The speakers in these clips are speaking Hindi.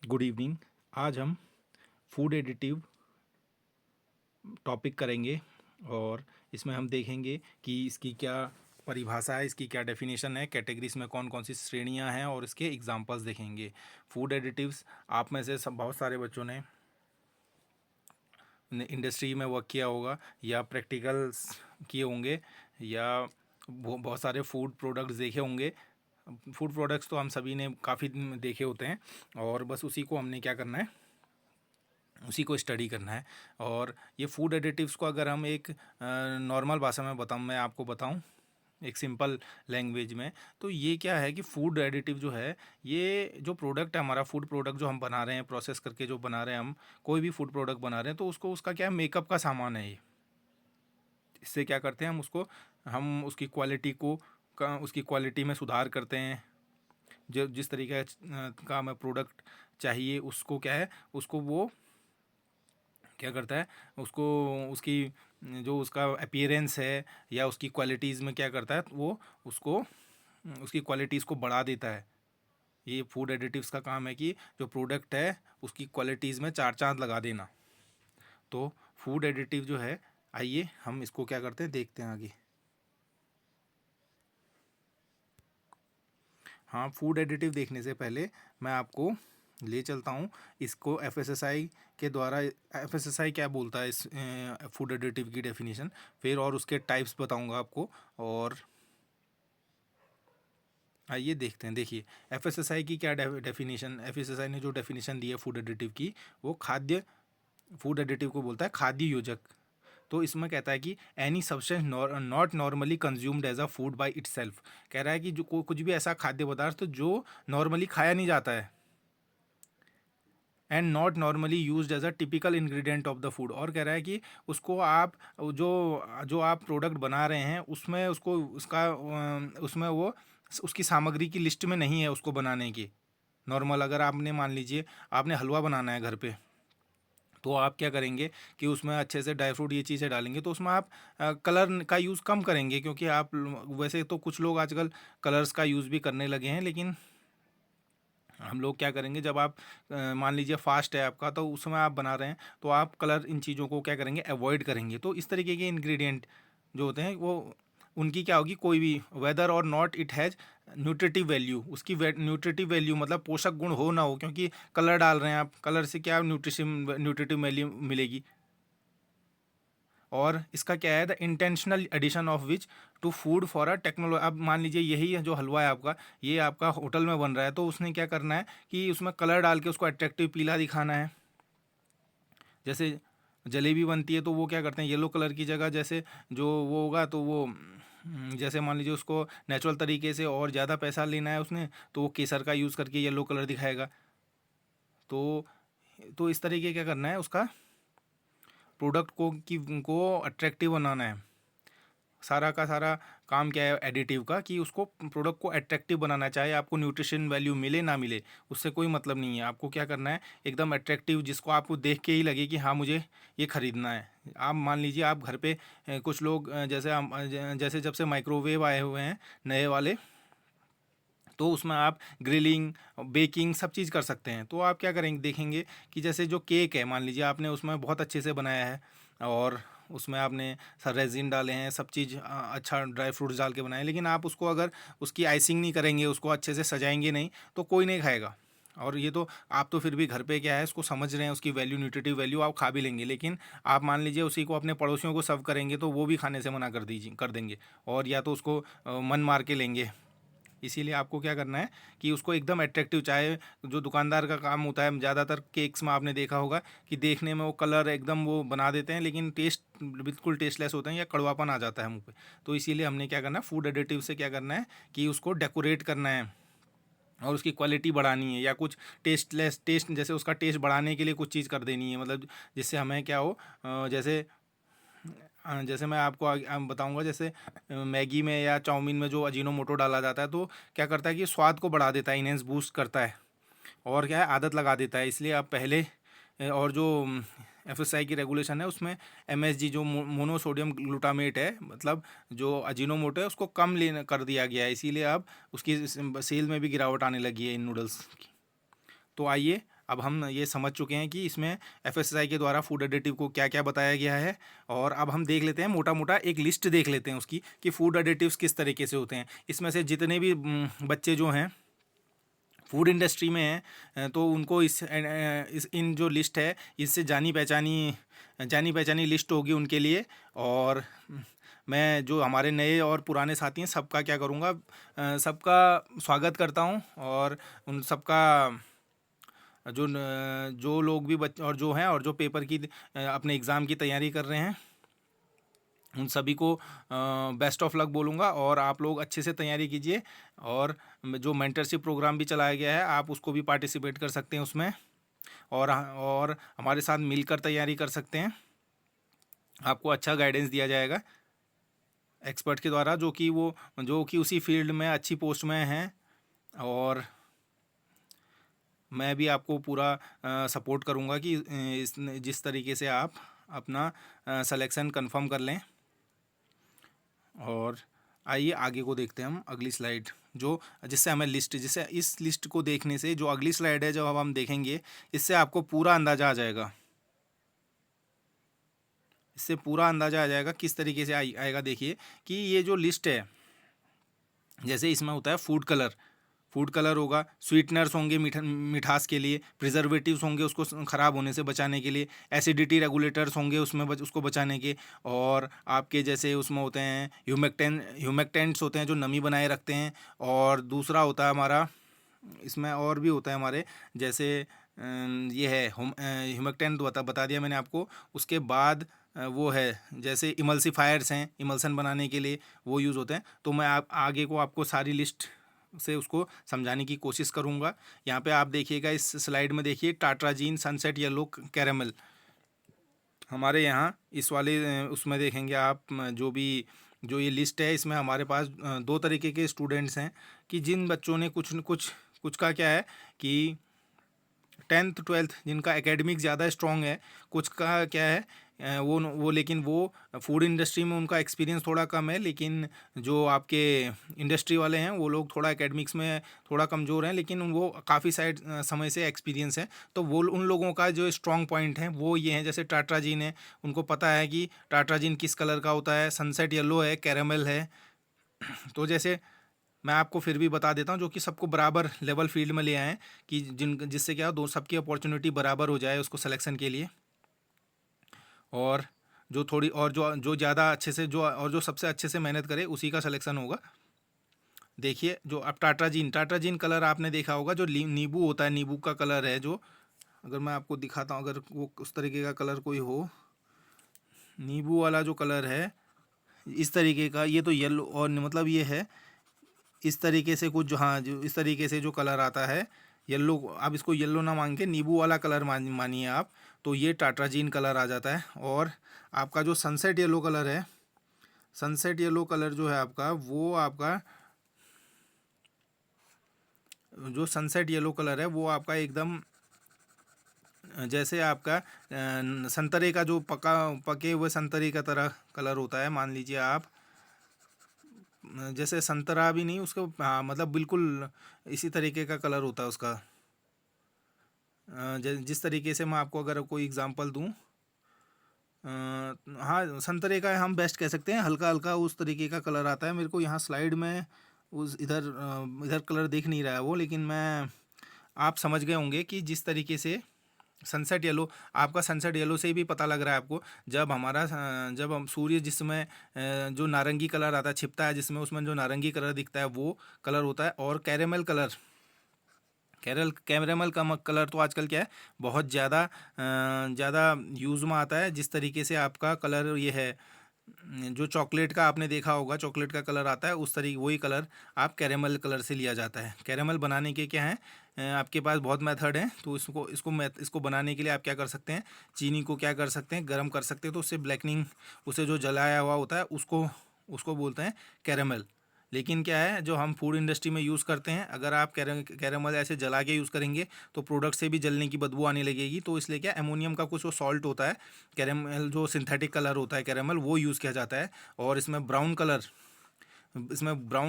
Good evening. आज हम फूड एडिटिव टॉपिक करेंगे और इसमें हम देखेंगे कि इसकी क्या परिभाषा है, इसकी क्या डेफिनेशन है, कैटेगरीज में कौन कौन सी श्रेणियां हैं और इसके एग्जांपल्स देखेंगे। फूड एडिटिव्स, आप में से सब बहुत सारे बच्चों ने इंडस्ट्री में वर्क किया होगा या प्रैक्टिकल्स किए होंगे या बहुत सारे फूड प्रोडक्ट्स देखे होंगे। फूड प्रोडक्ट्स तो हम सभी ने काफ़ी देखे होते हैं और बस उसी को हमने क्या करना है, उसी को स्टडी करना है। और ये फूड एडिटिव्स को अगर हम एक नॉर्मल भाषा में बताऊं, मैं आपको बताऊं एक सिंपल लैंग्वेज में, तो ये क्या है कि फूड एडिटिव जो है, ये जो प्रोडक्ट है हमारा, फूड प्रोडक्ट जो हम बना रहे हैं, प्रोसेस करके जो बना रहे हैं, हम कोई भी फूड प्रोडक्ट बना रहे हैं तो उसको, उसका क्या है, मेकअप का सामान है ये। इससे क्या करते हैं हम उसकी क्वालिटी को उसकी क्वालिटी में सुधार करते हैं। जो जिस तरीके का हमें प्रोडक्ट चाहिए उसको क्या है, उसको वो क्या करता है, उसको उसकी जो उसका अपीयरेंस है या उसकी क्वालिटीज़ में क्या करता है, वो उसको उसकी क्वालिटीज़ को बढ़ा देता है। ये फूड एडिटिव्स का काम है कि जो प्रोडक्ट है उसकी क्वालिटीज़ में चार चांद लगा देना। तो फूड एडिटिव जो है, आइए हम इसको क्या करते हैं, देखते हैं आगे। हाँ, फूड एडिटिव देखने से पहले मैं आपको ले चलता हूँ इसको एफएसएसआई के द्वारा। एफएसएसआई क्या बोलता है इस फूड एडिटिव की डेफिनेशन, फिर और उसके टाइप्स बताऊँगा आपको। और आइए देखते हैं। देखिए, एफएसएसआई की क्या डेफिनेशन, एफएसएसआई ने जो डेफिनेशन दी है फूड एडिटिव की, वो फूड एडिटिव को बोलता है खाद्य योजक। तो इसमें कहता है कि any substance not normally consumed as a food by itself. कह रहा है कि जो कुछ भी ऐसा खाद्य पदार्थ जो नॉर्मली खाया नहीं जाता है, and not normally used as a typical ingredient of the food. और कह रहा है कि उसको आप जो जो आप प्रोडक्ट बना रहे हैं उसमें उसको उसका उसमें वो उसकी सामग्री की लिस्ट में नहीं है उसको बनाने की। नॉर्मल अगर आपने मान लीजिए आपने हलवा बनाना है घर पे, तो आप क्या करेंगे कि उसमें अच्छे से ड्राई फ्रूट ये चीज़ें डालेंगे, तो उसमें आप कलर का यूज़ कम करेंगे, क्योंकि आप वैसे तो कुछ लोग आजकल कलर्स का यूज़ भी करने लगे हैं, लेकिन हम लोग क्या करेंगे, जब आप मान लीजिए फास्ट है आपका, तो उस समय आप बना रहे हैं, तो आप कलर इन चीज़ों को क्या करेंगे, अवॉइड करेंगे। तो इस तरीके के इंग्रेडिएंट जो होते हैं वो उनकी क्या होगी, कोई भी वेदर और not it has nutritive value, उसकी न्यूट्रिटिव वैल्यू मतलब पोषक गुण हो ना हो, क्योंकि कलर डाल रहे हैं आप, कलर से क्या न्यूट्रिशन न्यूट्रिटिव वैल्यू मिलेगी। और इसका क्या है, the intentional addition of which to food for a technology. अब मान लीजिए यही है जो हलवा है आपका, ये आपका होटल में बन रहा है, तो उसने क्या करना है कि उसमें कलर डाल के उसको अट्रैक्टिव पीला दिखाना है। जैसे जलेबी बनती है तो वो क्या करते हैं, येलो कलर की जगह जैसे जो वो होगा, तो वो जैसे मान लीजिए उसको नेचुरल तरीके से और ज़्यादा पैसा लेना है उसने, तो वो केसर का यूज़ करके येलो कलर दिखाएगा। तो इस तरीके क्या करना है, उसका प्रोडक्ट को अट्रैक्टिव बनाना है। सारा का सारा काम क्या है एडिटिव का, कि उसको प्रोडक्ट को अट्रैक्टिव बनाना है। चाहे आपको न्यूट्रिशन वैल्यू मिले ना मिले, उससे कोई मतलब नहीं है। आपको क्या करना है, एकदम अट्रैक्टिव, जिसको आपको देख के ही लगे कि हाँ मुझे ये ख़रीदना है। आप मान लीजिए आप घर पे कुछ लोग जैसे जब से माइक्रोवेव आए हुए हैं नए वाले, तो उसमें आप ग्रिलिंग, बेकिंग सब चीज़ कर सकते हैं। तो आप क्या करेंगे, देखेंगे कि जैसे जो केक है, मान लीजिए आपने उसमें बहुत अच्छे से बनाया है और उसमें आपने सर रेजिन डाले हैं, सब चीज़ अच्छा ड्राई फ्रूट्स डाल के बनाए, लेकिन आप उसको अगर उसकी आइसिंग नहीं करेंगे, उसको अच्छे से सजाएंगे नहीं, तो कोई नहीं खाएगा। और ये तो आप तो फिर भी घर पे क्या है उसको समझ रहे हैं, उसकी वैल्यू, न्यूट्रिटिव वैल्यू, आप खा भी लेंगे, लेकिन आप मान लीजिए उसी को अपने पड़ोसियों को सर्व करेंगे तो वो भी खाने से मना कर देंगे, और या तो उसको मन मार के लेंगे। इसीलिए आपको क्या करना है कि उसको एकदम अट्रैक्टिव, चाहे जो दुकानदार का काम होता है, ज़्यादातर केक्स में आपने देखा होगा कि देखने में वो कलर एकदम वो बना देते हैं, लेकिन टेस्ट बिल्कुल टेस्टलेस होते हैं या कड़वापन आ जाता है मुंह पे। तो इसीलिए हमने क्या करना है, फूड एडिटिव से क्या करना है कि उसको डेकोरेट करना है और उसकी क्वालिटी बढ़ानी है, या कुछ टेस्ट जैसे उसका टेस्ट बढ़ाने के लिए कुछ चीज़ कर देनी है, मतलब जिससे हमें क्या हो, जैसे जैसे मैं आपको बताऊंगा, जैसे मैगी में या चाउमीन में जो अजीनोमोटो डाला जाता है, तो क्या करता है कि स्वाद को बढ़ा देता है, इनहेंस बूस्ट करता है, और क्या है आदत लगा देता है। इसलिए आप पहले और जो एफएसआई की रेगुलेशन है उसमें एमएसजी जो मोनोसोडियम ग्लूटामेट है, मतलब जो अजीनोमोटो है, उसको कम लेना कर दिया गया है। इसीलिए अब उसकी सेल में भी गिरावट आने लगी है इन नूडल्स की। तो आइए अब हम ये समझ चुके हैं कि इसमें एफएसएसआई के द्वारा फूड एडिटिव को क्या क्या बताया गया है। और अब हम देख लेते हैं मोटा मोटा एक लिस्ट देख लेते हैं उसकी कि फूड एडिटिव्स किस तरीके से होते हैं। इसमें से जितने भी बच्चे जो हैं फूड इंडस्ट्री में हैं, तो उनको इस इन जो लिस्ट है इससे जानी पहचानी लिस्ट होगी उनके लिए। और मैं जो हमारे नए और पुराने साथी हैं सबका क्या करूँगा, सबका स्वागत करता हूँ। और उन सबका जो लोग भी बच्चे और जो हैं और जो पेपर की अपने एग्ज़ाम की तैयारी कर रहे हैं उन सभी को बेस्ट ऑफ लक बोलूँगा। और आप लोग अच्छे से तैयारी कीजिए। और जो मेंटरशिप प्रोग्राम भी चलाया गया है आप उसको भी पार्टिसिपेट कर सकते हैं उसमें। और हमारे साथ मिलकर तैयारी कर सकते हैं। आपको अच्छा गाइडेंस दिया जाएगा एक्सपर्ट के द्वारा जो कि उसी फील्ड में अच्छी पोस्ट में हैं। और मैं भी आपको पूरा सपोर्ट करूँगा कि जिस तरीके से आप अपना सिलेक्शन कंफर्म कर लें। और आइए आगे को देखते हैं हम अगली स्लाइड, जो जिससे हमें जिससे इस लिस्ट को देखने से जो अगली स्लाइड है जो अब हम देखेंगे इससे आपको पूरा अंदाज़ा आ जाएगा। इससे पूरा अंदाज़ा आ जाएगा किस तरीके से आएगा। देखिए कि ये जो लिस्ट है, जैसे इसमें होता है फूड कलर होगा, स्वीटनर्स होंगे मिठास के लिए, प्रिजर्वेटिव्स होंगे उसको ख़राब होने से बचाने के लिए, एसिडिटी रेगुलेटर्स होंगे उसमें उसको बचाने के। और आपके जैसे उसमें होते हैं ह्यूमेक्टेंट्स होते हैं जो नमी बनाए रखते हैं। और दूसरा होता है हमारा, इसमें और भी होता है हमारे जैसे ये है ह्यूमेक्टेंट बता दिया मैंने आपको। उसके बाद वो है जैसे इमल्सीफायर्स हैं, इमल्सन बनाने के लिए वो यूज़ होते हैं। तो मैं आगे को आपको सारी लिस्ट से उसको समझाने की कोशिश करूँगा। यहाँ पे आप देखिएगा इस स्लाइड में, देखिए टाट्राजीन, सनसेट येलो, कैरेमल। हमारे यहाँ इस वाले उसमें देखेंगे आप जो ये लिस्ट है इसमें हमारे पास दो तरीके के स्टूडेंट्स हैं कि जिन बच्चों ने कुछ का क्या है कि 10th 12th जिनका एकेडमिक ज़्यादा स्ट्रॉन्ग है, कुछ का क्या है लेकिन वो फूड इंडस्ट्री में उनका एक्सपीरियंस थोड़ा कम है। लेकिन जो आपके इंडस्ट्री वाले हैं वो लोग थोड़ा एकेडमिक्स में थोड़ा कमज़ोर हैं, लेकिन वो काफ़ी समय से एक्सपीरियंस है। तो वो उन लोगों का जो स्ट्रॉन्ग पॉइंट है वो ये है, जैसे टाट्राजीन है, उनको पता है कि टाट्राजीन किस कलर का होता है, सनसेट येलो है, कैरेमल है। तो जैसे मैं आपको फिर भी बता देता हूँ जो कि सबको बराबर लेवल फील्ड में ले आएँ कि जिससे क्या हो, दो सबकी अपॉर्चुनिटी बराबर हो जाए उसको सिलेक्शन के लिए। और जो थोड़ी और जो ज़्यादा अच्छे से जो सबसे अच्छे से मेहनत करे उसी का सिलेक्शन होगा। देखिए जो अब टाट्राजीन कलर आपने देखा होगा, जो नींबू होता है, नींबू का कलर है जो, अगर मैं आपको दिखाता हूँ, अगर वो उस तरीके का कलर कोई हो, नींबू वाला जो कलर है इस तरीके का, ये तो येलो, और मतलब ये है इस तरीके से कुछ, हाँ जो इस तरीके से जो कलर आता है येलो, आप इसको येलो ना मान के नींबू वाला कलर मानिए आप, तो ये टाट्राजीन कलर आ जाता है। और आपका जो सनसेट येलो कलर है, सनसेट येलो कलर जो है आपका, वो आपका जो सनसेट येलो कलर है वो आपका एकदम जैसे आपका संतरे का जो पके हुए संतरे का तरह कलर होता है, मान लीजिए आप, जैसे संतरा भी नहीं उसको, हाँ मतलब बिल्कुल इसी तरीके का कलर होता है उसका। जिस तरीके से मैं आपको अगर कोई एग्जांपल दूं, हाँ संतरे का हम बेस्ट कह सकते हैं, हल्का हल्का उस तरीके का कलर आता है। मेरे को यहाँ स्लाइड में उस इधर कलर दिख नहीं रहा है वो, लेकिन मैं आप समझ गए होंगे कि जिस तरीके से सनसेट येलो, आपका सनसेट येलो से ही भी पता लग रहा है आपको, जब हम सूर्य जिसमें जो नारंगी कलर आता है छिपता है जिसमें, उसमें जो नारंगी कलर दिखता है वो कलर होता है। और कैरेमल का कलर तो आजकल क्या है बहुत ज़्यादा यूज़ में आता है। जिस तरीके से आपका कलर ये है, जो चॉकलेट का आपने देखा होगा, चॉकलेट का कलर आता है उस तरीके, वही कलर आप कैरेमल कलर से लिया जाता है। कैरेमल बनाने के क्या है, आपके पास बहुत मेथड है। तो इसको बनाने के लिए आप क्या कर सकते हैं, चीनी को क्या कर सकते हैं, गर्म कर सकते हैं, तो उससे ब्लैकनिंग, उसे जो जलाया हुआ होता है उसको बोलते हैं कैरेमल। लेकिन क्या है जो हम फूड इंडस्ट्री में यूज़ करते हैं, अगर आप कैरेमल ऐसे जला के यूज़ करेंगे तो प्रोडक्ट से भी जलने की बदबू आने लगेगी। तो इसलिए क्या, अमोनियम का कुछ वो सॉल्ट होता है, कैरेमल जो सिंथेटिक कलर होता है कैरेमल, वो यूज़ किया जाता है। और इसमें ब्राउन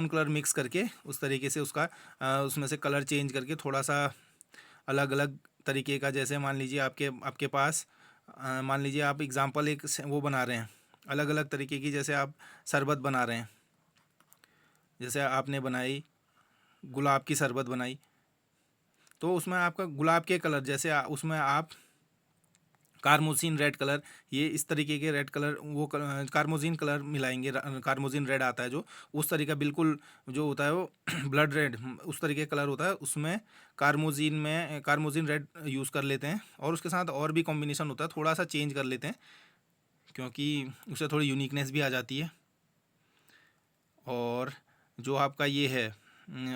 कलर मिक्स करके उस तरीके से उसमें से कलर चेंज करके थोड़ा सा अलग अलग तरीके का, जैसे मान लीजिए आपके आपके पास मान लीजिए आप एग्जांपल एक वो बना रहे हैं, अलग अलग तरीके की, जैसे आप शरबत बना रहे हैं, जैसे आपने बनाई गुलाब की शरबत बनाई, तो उसमें आपका गुलाब के कलर, जैसे उसमें आप कार्मोसिन रेड कलर, ये इस तरीके के रेड कलर, वो कार्मोसिन कलर मिलाएंगे, कार्मोसिन रेड आता है जो, उस तरीका बिल्कुल जो होता है वो ब्लड रेड, उस तरीके का कलर होता है, उसमें कार्मोसिन में कार्मोसिन रेड यूज़ कर लेते हैं, और उसके साथ और भी कॉम्बिनेशन होता है, थोड़ा सा चेंज कर लेते हैं क्योंकि उससे थोड़ी यूनिकनेस भी आ जाती है। और जो आपका ये है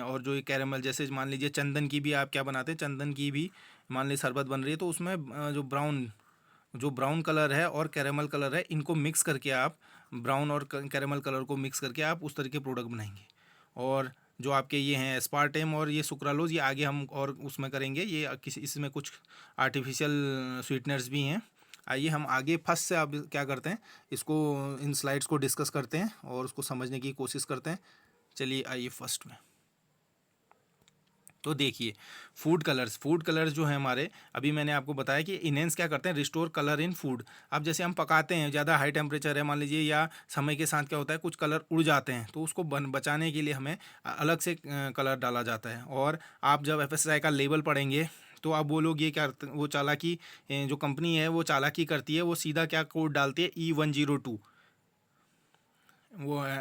और जो ये कैरेमल, जैसे मान लीजिए चंदन की भी आप क्या बनाते हैं, चंदन की भी मान लीजिए शरबत बन रही है, तो उसमें जो ब्राउन कलर है और कैरेमल कलर है, इनको मिक्स करके आप, ब्राउन और कैरेमल कलर को मिक्स करके आप उस तरह के प्रोडक्ट बनाएंगे। और जो आपके ये हैं एस्पार्टेम और ये सुक्रालोज, ये आगे हम और उसमें करेंगे, ये किसी इसमें कुछ आर्टिफिशियल स्वीटनर्स भी हैं। आइए हम आगे फर्स्ट से आप क्या करते हैं, इसको इन स्लाइड्स को डिस्कस करते हैं और उसको समझने की कोशिश करते हैं। चलिए आइए फर्स्ट में। तो देखिए फूड कलर्स जो है हमारे, अभी मैंने आपको बताया कि इनहेंस क्या करते हैं, रिस्टोर कलर इन फूड। अब जैसे हम पकाते हैं, ज़्यादा हाई टेम्परेचर है मान लीजिए, या समय के साथ क्या होता है कुछ कलर उड़ जाते हैं, तो उसको बचाने के लिए हमें अलग से कलर डाला जाता है। और आप जब FSSAI का लेबल पढ़ेंगे तो आप वो लोग ये क्या, वो चालाकी जो कंपनी है वो चालाकी करती है, वो सीधा क्या कोड डालती है, E102,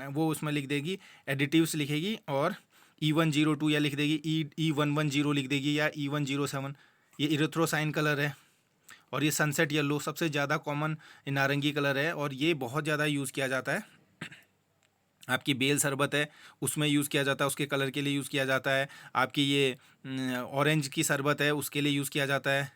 वो उसमें लिख देगी, एडिटिव्स लिखेगी, और E102 या लिख देगी, E110 लिख देगी, या E107। ये इरेथ्रोसाइन कलर है, और ये सनसेट येलो सबसे ज़्यादा कॉमन नारंगी कलर है, और ये बहुत ज़्यादा यूज़ किया जाता है। आपकी बेल शरबत है उसमें यूज़ किया जाता है, उसके कलर के लिए यूज़ किया जाता है। आपकी ये ऑरेंज की शरबत है उसके लिए यूज़ किया जाता है,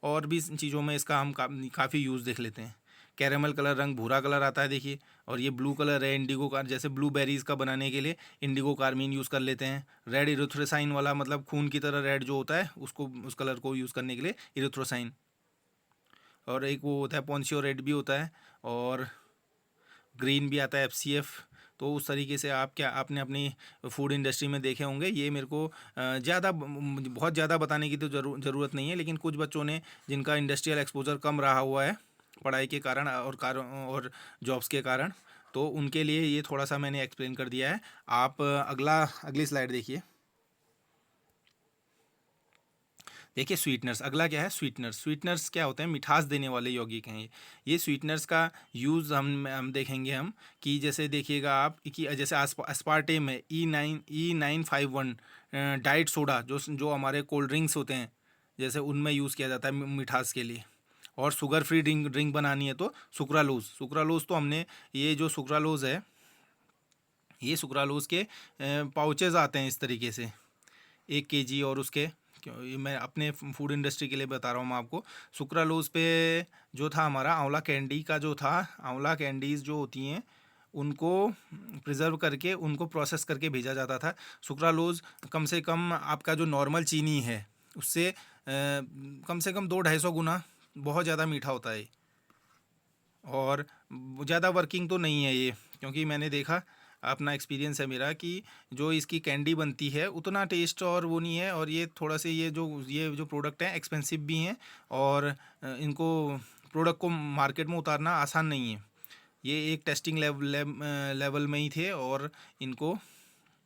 और भी चीज़ों में इसका हम काफ़ी यूज़ देख लेते हैं। कैरेमल कलर रंग भूरा कलर आता है देखिए, और ये ब्लू कलर है इंडिगो का, जैसे ब्लूबेरीज़ का बनाने के लिए इंडिगो कार्मीन यूज़ कर लेते हैं। रेड इरिथ्रोसाइन वाला, मतलब खून की तरह रेड जो होता है उसको, उस कलर को यूज़ करने के लिए इरिथ्रोसाइन। और एक वो होता है पोंसियो रेड भी होता है, और ग्रीन भी आता है FCF। तो उस तरीके से आप क्या आपने अपनी फूड इंडस्ट्री में देखे होंगे। ये मेरे को बहुत ज़्यादा बताने की तो ज़रूरत नहीं है, लेकिन कुछ बच्चों ने जिनका इंडस्ट्रियल एक्सपोजर कम रहा हुआ है पढ़ाई के कारण और जॉब्स के कारण, तो उनके लिए ये थोड़ा सा मैंने एक्सप्लेन कर दिया है। आप अगली स्लाइड देखिए। देखिए स्वीटनर्स, अगला क्या है, स्वीटनर्स क्या होते हैं, मिठास देने वाले यौगिक हैं ये स्वीटनर्स का यूज़ हम देखेंगे हम, कि जैसे देखिएगा आप कि जैसे अस्पार्टेम है, E951 डाइट सोडा, जो हमारे कोल्ड ड्रिंक्स होते हैं जैसे उनमें यूज़ किया जाता है मिठास के लिए। और शुगर फ्री ड्रिंक बनानी है तो सुक्रालोज तो हमने, ये जो सुक्रालोज है, ये सुक्रालोज के पाउचेज आते हैं इस तरीके से 1 kg, और उसके ये मैं अपने फूड इंडस्ट्री के लिए बता रहा हूँ मैं आपको। सुक्रालोज पे जो था हमारा आंवला कैंडी का जो था, आंवला कैंडीज़ जो होती हैं उनको प्रिजर्व करके उनको प्रोसेस करके भेजा जाता था। सुक्रालोज कम से कम आपका जो नॉर्मल चीनी है उससे कम से कम 200-250 गुना बहुत ज़्यादा मीठा होता है, और ज़्यादा वर्किंग तो नहीं है ये, क्योंकि मैंने देखा, अपना एक्सपीरियंस है मेरा, कि जो इसकी कैंडी बनती है उतना टेस्ट और वो नहीं है। और ये थोड़ा से ये जो प्रोडक्ट हैं एक्सपेंसिव भी हैं, और इनको प्रोडक्ट को मार्केट में उतारना आसान नहीं है। ये एक टेस्टिंग लेवल में ही थे, और इनको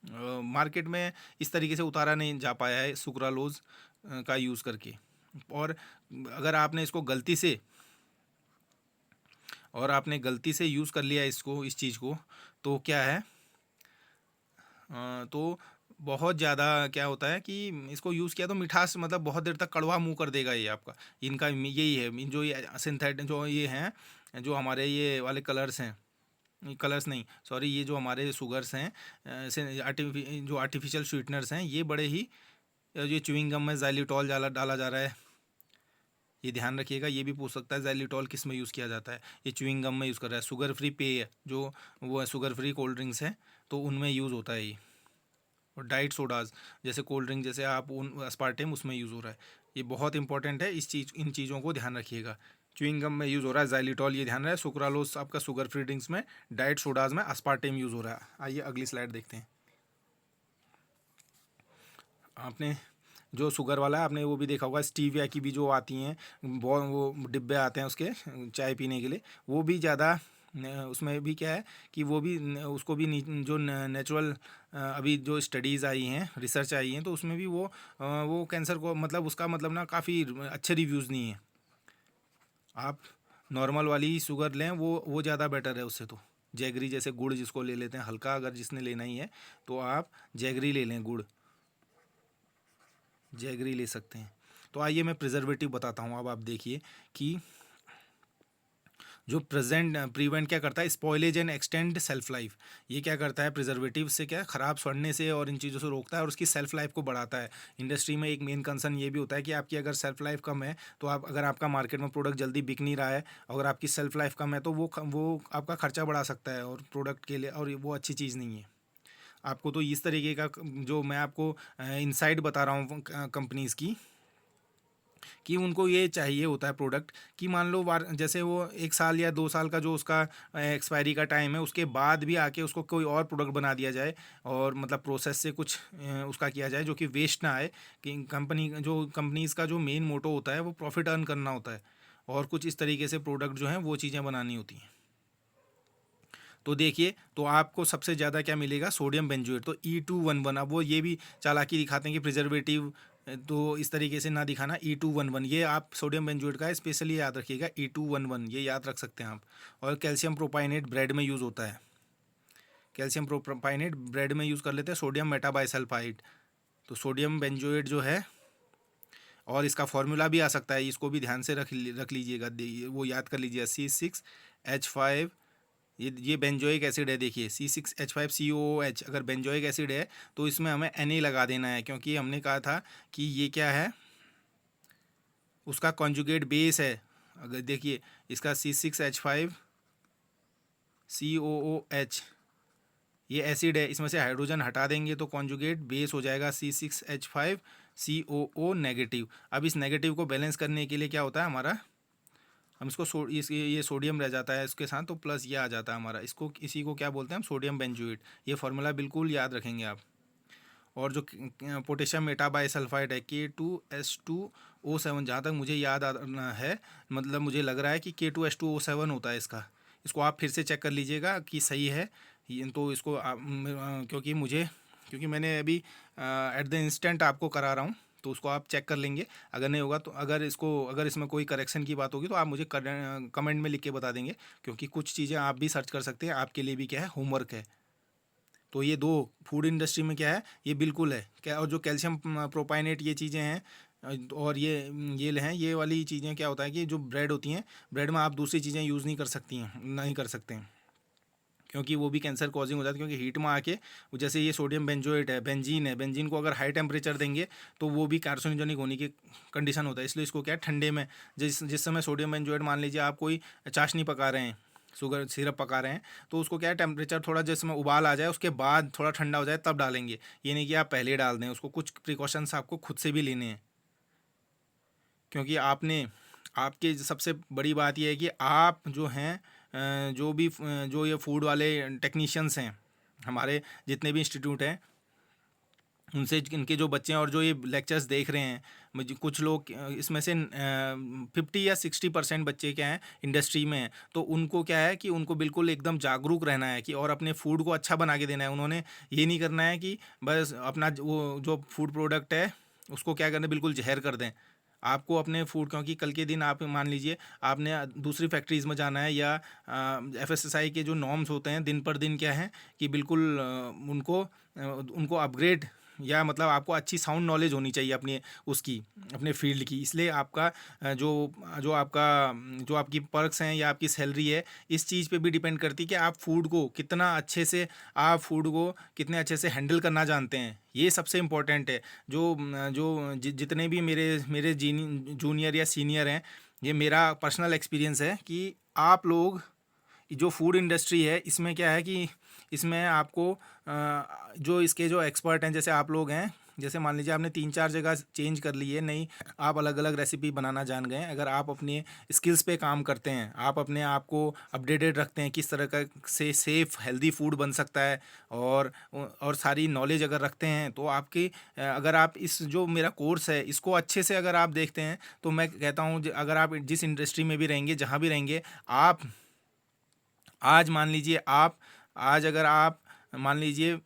मार्केट में इस तरीके से उतारा नहीं जा पाया है सुक्रालोज का यूज़ करके। और अगर आपने इसको गलती से यूज़ कर लिया इस चीज़ को, तो क्या है, तो बहुत ज़्यादा क्या होता है कि इसको यूज़ किया तो मिठास, मतलब बहुत देर तक कड़वा मुंह कर देगा ये आपका। इनका यही है, जो ये सिंथेटिक जो ये हैं, जो हमारे ये वाले कलर्स हैं, कलर्स नहीं सॉरी, ये जो हमारे शुगर्स हैं, जो आर्टिफिशियल स्वीटनर्स हैं, ये बड़े ही, ये च्युइंग गम में xylitol डाला जा रहा है, ये ध्यान रखिएगा। ये भी पूछ सकता है xylitol किस में यूज़ किया जाता है, ये च्युइंग गम में यूज़ कर रहा है। शुगर फ्री पेय जो वो है, शुगर फ्री कोल्ड ड्रिंक्स हैं, तो उनमें यूज़ होता है ये। और डाइट सोडाज जैसे कोल्ड ड्रिंक, जैसे आप उन अस्पार्टेम उसमें यूज़ हो रहा है। ये बहुत इंपॉर्टेंट है, इन चीज़ों को ध्यान रखिएगा। च्युइंग गम में यूज़ हो रहा है xylitol, ये ध्यान रहे। सुक्रालोज आपका शुगर फ्री ड्रिंक्स में, डाइट सोडाज में अस्पार्टेम यूज़ हो रहा है। आइए अगली स्लाइड देखते हैं। आपने जो शुगर वाला है, आपने वो भी देखा होगा, स्टीविया की भी जो आती हैं, वो डिब्बे आते हैं उसके चाय पीने के लिए, वो भी ज़्यादा उसमें भी क्या है कि वो भी उसको भी जो नेचुरल अभी जो स्टडीज़ आई हैं, रिसर्च आई हैं, तो उसमें भी वो कैंसर को मतलब उसका मतलब ना काफ़ी अच्छे रिव्यूज़ नहीं है। आप नॉर्मल वाली शुगर लें, वो ज़्यादा बेटर है उससे। तो जैगरी जैसे गुड़ जिसको ले लेते हैं हल्का, अगर जिसने लेना ही है तो आप जैगरी ले लें, गुड़ जैगरी ले सकते हैं। तो आइए मैं प्रिजर्वेटिव बताता हूँ। अब आप देखिए कि जो प्रिवेंट क्या करता है, spoilage and extend self life. ये क्या करता है, प्रिजर्वेटिव से क्या ख़राब सड़ने से और इन चीज़ों से रोकता है और उसकी सेल्फ लाइफ को बढ़ाता है। इंडस्ट्री में एक मेन कंसर्न ये भी होता है कि आपकी अगर सेल्फ लाइफ कम है, तो आप अगर आपका मार्केट में प्रोडक्ट जल्दी बिक नहीं रहा है, अगर आपकी सेल्फ लाइफ कम है, तो वो आपका खर्चा बढ़ा सकता है और प्रोडक्ट के लिए, और वो अच्छी चीज़ नहीं है। आपको तो इस तरीके का जो मैं आपको इनसाइट बता रहा हूँ कंपनीज़ की, कि उनको ये चाहिए होता है प्रोडक्ट कि मान लो वार जैसे वो 1 साल या 2 साल का जो उसका एक्सपायरी का टाइम है, उसके बाद भी आके उसको कोई और प्रोडक्ट बना दिया जाए, और मतलब प्रोसेस से कुछ उसका किया जाए जो कि वेस्ट ना आए। कि कंपनीज़ का जो मेन मोटो होता है वो प्रॉफिट अर्न करना होता है, और कुछ इस तरीके से प्रोडक्ट जो हैं वो चीज़ें बनानी होती हैं। तो देखिए, तो आपको सबसे ज़्यादा क्या मिलेगा, सोडियम बेंजोएट। तो E211, अब वो ये भी चालाकी दिखाते हैं कि प्रिजर्वेटिव तो इस तरीके से ना दिखाना। E211 ये आप सोडियम बेंजोएट का है, स्पेशली याद रखिएगा, E211 ये याद रख सकते हैं आप। और कैल्शियम प्रोपाइनेट ब्रेड में यूज़ होता है, कैल्शियम प्रोपाइनेट ब्रेड में यूज़ कर लेते हैं। सोडियम मेटाबाइसल्फाइड, तो सोडियम बेंजोएट जो है, और इसका फॉर्मूला भी आ सकता है, इसको भी ध्यान से रख लीजिएगा, वो याद कर लीजिएगा, C6H5। ये बेंजोइक एसिड है, देखिए C6H5COOH। अगर बेंजोइक एसिड है तो इसमें हमें Na लगा देना है, क्योंकि हमने कहा था कि ये क्या है, उसका कॉन्जुगेट बेस है। अगर देखिए इसका C6H5COOH ये एसिड है, इसमें से हाइड्रोजन हटा देंगे तो कॉन्जुगेट बेस हो जाएगा C6H5COO नेगेटिव। अब इस नेगेटिव को बैलेंस करने के लिए क्या होता है हमारा, हम इसको ये सोडियम रह जाता है इसके साथ, तो प्लस ये आ जाता है हमारा, इसी को क्या बोलते हैं हम, सोडियम बेंजोएट। ये फार्मूला बिल्कुल याद रखेंगे आप। और जो पोटेशियम मेटाबाइसल्फाइड है, K2S2O7, जहाँ तक मुझे याद है, मतलब मुझे लग रहा है कि K2H2O7 होता है इसका। इसको आप फिर से चेक कर लीजिएगा कि सही है। तो इसको क्योंकि मैंने अभी एट द इंस्टेंट आपको करा रहा हूँ, तो उसको आप चेक कर लेंगे। अगर नहीं होगा तो अगर इसमें कोई करेक्शन की बात होगी तो आप मुझे कमेंट में लिख के बता देंगे, क्योंकि कुछ चीज़ें आप भी सर्च कर सकते हैं, आपके लिए भी क्या है, होमवर्क है। तो ये दो फूड इंडस्ट्री में क्या है, ये बिल्कुल है क्या। और जो कैल्शियम प्रोपाइनेट ये चीज़ें हैं, और ये हैं, ये वाली चीज़ें क्या होता है कि जो ब्रेड होती हैं, ब्रेड में आप दूसरी चीज़ें यूज़ नहीं कर सकते हैं, क्योंकि वो भी कैंसर कॉजिंग हो जाता है। क्योंकि हीट में आके जैसे ये सोडियम बेंजोएट है, बेंजीन को अगर हाई टेम्परेचर देंगे तो वो भी कार्सिनोजेनिक होने की कंडीशन होता है। इसलिए इसको क्या है, ठंडे में जिस समय सोडियम बेंजोएट, मान लीजिए आप कोई चाशनी पका रहे हैं, शुगर सिरप पका रहे हैं, तो उसको क्या है, टेम्परेचर थोड़ा जिस समय उबाल आ जाए उसके बाद थोड़ा ठंडा हो जाए तब डालेंगे। ये नहीं कि आप पहले ही डाल दें उसको, कुछ प्रिकॉशंस आपको खुद से भी लेने हैं। क्योंकि आपके सबसे बड़ी बात यह है कि आप जो हैं जो ये फूड वाले टेक्नीशियंस हैं, हमारे जितने भी इंस्टीट्यूट हैं, उनसे इनके जो बच्चे हैं और जो ये लेक्चर्स देख रहे हैं, मुझे कुछ लोग इसमें से 50 या 60% बच्चे क्या हैं, इंडस्ट्री में हैं। तो उनको क्या है कि उनको बिल्कुल एकदम जागरूक रहना है कि और अपने फूड को अच्छा बना के देना है। उन्होंने ये नहीं करना है कि बस अपना वो जो फूड प्रोडक्ट है उसको क्या करना, बिल्कुल जहर कर दें। आपको अपने फूड, क्योंकि कल के दिन आप मान लीजिए आपने दूसरी फैक्ट्रीज़ में जाना है, या FSSAI के जो नॉर्म्स होते हैं दिन पर दिन क्या है कि बिल्कुल उनको अपग्रेड, या मतलब आपको अच्छी साउंड नॉलेज होनी चाहिए अपने फील्ड की। इसलिए आपका जो आपकी पर्क्स हैं या आपकी सैलरी है, इस चीज़ पे भी डिपेंड करती है कि आप फूड को कितने अच्छे से हैंडल करना जानते हैं। ये सबसे इम्पोर्टेंट है। जितने भी मेरे जूनियर या सीनियर हैं, ये मेरा पर्सनल एक्सपीरियंस है कि आप लोग जो फूड इंडस्ट्री है, इसमें क्या है कि इसमें आपको जो इसके जो एक्सपर्ट हैं, जैसे आप लोग हैं, जैसे मान लीजिए आपने 3-4 जगह चेंज कर ली है, नहीं आप अलग-अलग रेसिपी बनाना जान गए हैं। अगर आप अपने स्किल्स पे काम करते हैं, आप अपने आप को अपडेटेड रखते हैं, किस तरह का से सेफ हेल्दी फूड बन सकता है, और सारी नॉलेज अगर रखते हैं, तो आपकी अगर आप इस जो मेरा कोर्स है, इसको अच्छे से अगर आप देखते हैं, तो मैं कहता हूँ अगर आप जिस इंडस्ट्री में भी रहेंगे, जहाँ भी रहेंगे, आप आज मान लीजिए आप आज अगर आप मान लीजिए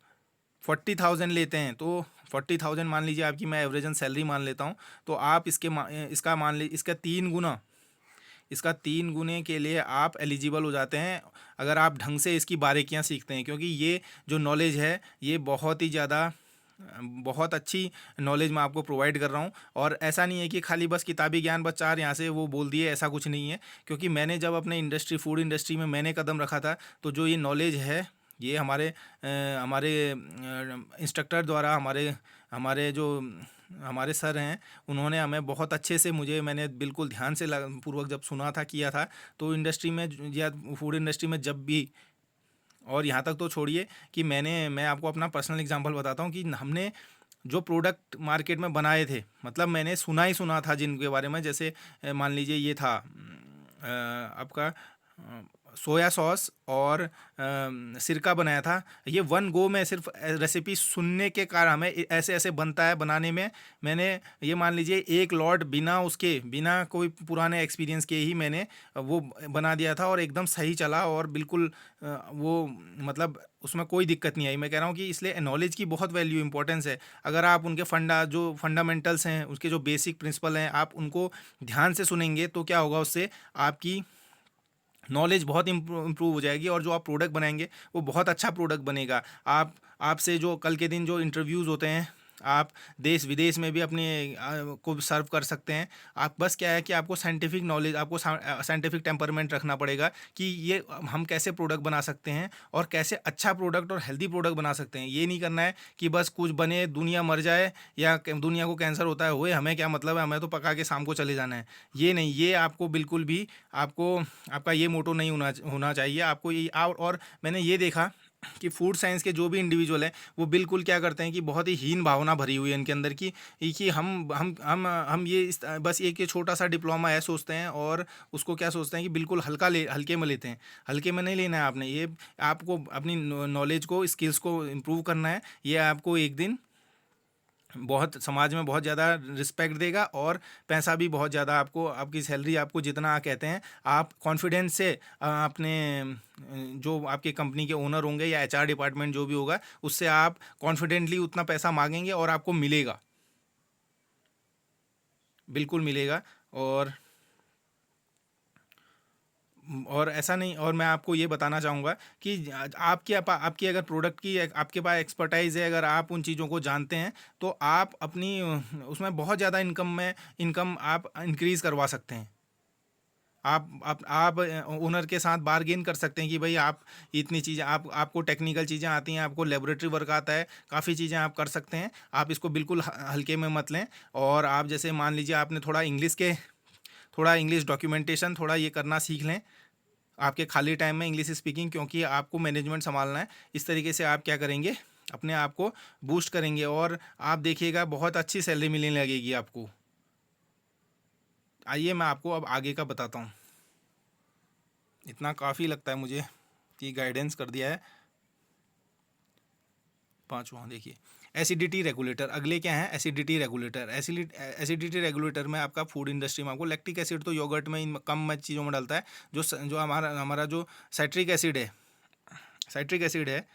40,000 लेते हैं, तो 40,000 मान लीजिए आपकी, मैं एवरेजन सैलरी मान लेता हूँ, तो आप इसका मान लीजिए इसका 3 गुने के लिए आप एलिजिबल हो जाते हैं, अगर आप ढंग से इसकी बारीकियाँ सीखते हैं। क्योंकि ये जो नॉलेज है, ये बहुत ही ज़्यादा बहुत अच्छी नॉलेज मैं आपको प्रोवाइड कर रहा हूँ। और ऐसा नहीं है कि खाली बस किताबी ज्ञान बस 4 यहाँ से वो बोल दिए, ऐसा कुछ नहीं है। क्योंकि मैंने जब अपने फूड इंडस्ट्री में मैंने कदम रखा था, तो जो ये नॉलेज है, ये हमारे इंस्ट्रक्टर द्वारा, हमारे हमारे जो हमारे सर हैं, उन्होंने हमें बहुत अच्छे से, मैंने बिल्कुल ध्यान से पूर्वक जब सुना था, किया था, तो इंडस्ट्री में या फूड इंडस्ट्री में जब भी, और यहाँ तक तो छोड़िए कि मैं आपको अपना पर्सनल एग्जांपल बताता हूँ कि हमने जो प्रोडक्ट मार्केट में बनाए थे, मतलब मैंने सुना था जिनके बारे में, जैसे मान लीजिए ये था आपका सोया सॉस और सिरका बनाया था। ये वन गो में सिर्फ रेसिपी सुनने के कारण हमें ऐसे ऐसे बनता है बनाने में, मैंने ये मान लीजिए एक लॉट बिना कोई पुराने एक्सपीरियंस के ही मैंने वो बना दिया था, और एकदम सही चला, और बिल्कुल वो मतलब उसमें कोई दिक्कत नहीं आई। मैं कह रहा हूँ कि इसलिए नॉलेज की बहुत वैल्यू इंपॉर्टेंस है। अगर आप उनके जो फंडामेंटल्स हैं, उसके जो बेसिक प्रिंसिपल हैं, आप उनको ध्यान से सुनेंगे, तो क्या होगा, उससे आपकी नॉलेज बहुत इम्प्रूव हो जाएगी, और जो आप प्रोडक्ट बनाएंगे, वो बहुत अच्छा प्रोडक्ट बनेगा। आपसे जो कल के दिन जो इंटरव्यूज़ होते हैं, आप देश विदेश में भी अपने को सर्व कर सकते हैं। आप बस क्या है कि आपको साइंटिफिक नॉलेज, आपको साइंटिफिक टेम्परमेंट रखना पड़ेगा कि ये हम कैसे प्रोडक्ट बना सकते हैं, और कैसे अच्छा प्रोडक्ट और हेल्दी प्रोडक्ट बना सकते हैं। ये नहीं करना है कि बस कुछ बने, दुनिया मर जाए या दुनिया को कैंसर होता है हुए, हमें क्या मतलब है, हमें तो पका के शाम को चले जाना है। ये नहीं, ये आपको बिल्कुल भी, आपको आपका ये मोटो नहीं होना होना चाहिए। आपको ये और मैंने ये देखा कि फूड साइंस के जो भी इंडिविजुअल हैं, वो बिल्कुल क्या करते हैं कि बहुत ही हीन भावना भरी हुई है इनके अंदर की, कि हम ये बस एक ये छोटा सा डिप्लोमा है सोचते हैं, और उसको क्या सोचते हैं कि बिल्कुल हल्के में लेते हैं। हल्के में नहीं लेना है आपने, ये आपको अपनी नॉलेज को, स्किल्स को इम्प्रूव करना है। ये आपको एक दिन बहुत समाज में बहुत ज़्यादा रिस्पेक्ट देगा, और पैसा भी बहुत ज़्यादा, आपको आपकी सैलरी आपको जितना कहते हैं, आप कॉन्फिडेंस से अपने जो आपके कंपनी के ओनर होंगे या एचआर डिपार्टमेंट जो भी होगा, उससे आप कॉन्फिडेंटली उतना पैसा मांगेंगे, और आपको मिलेगा, बिल्कुल मिलेगा। और ऐसा नहीं, और मैं आपको ये बताना चाहूँगा कि आपकी अगर प्रोडक्ट की आपके पास एक्सपर्टाइज है, अगर आप उन चीज़ों को जानते हैं, तो आप अपनी उसमें बहुत ज़्यादा इनकम आप इंक्रीज़ करवा सकते हैं। आप ओनर के साथ बार्गेन कर सकते हैं कि भाई आप इतनी चीज़ें, आपको टेक्निकल चीज़ें आती हैं, आपको लेबोरेटरी वर्क आता है, काफ़ी चीज़ें आप कर सकते हैं। आप इसको बिल्कुल हल्के में मत लें। और आप जैसे मान लीजिए आपने थोड़ा इंग्लिश डॉक्यूमेंटेशन थोड़ा ये करना सीख लें आपके खाली टाइम में, इंग्लिश स्पीकिंग, क्योंकि आपको मैनेजमेंट संभालना है। इस तरीके से आप क्या करेंगे, अपने आप को बूस्ट करेंगे, और आप देखिएगा बहुत अच्छी सैलरी मिलने लगेगी आपको। आइए मैं आपको अब आगे का बताता हूँ। इतना काफ़ी लगता है मुझे कि गाइडेंस कर दिया है। पाँचवा देखिए, एसिडिटी रेगुलेटर। अगले क्या है, एसिडिटी रेगुलेटर। एसिडिटी रेगुलेटर में आपका फूड इंडस्ट्री में आपको लैक्टिक एसिड तो योगर्ट में कम चीज़ों में डलता है, जो हमारा जो साइट्रिक एसिड है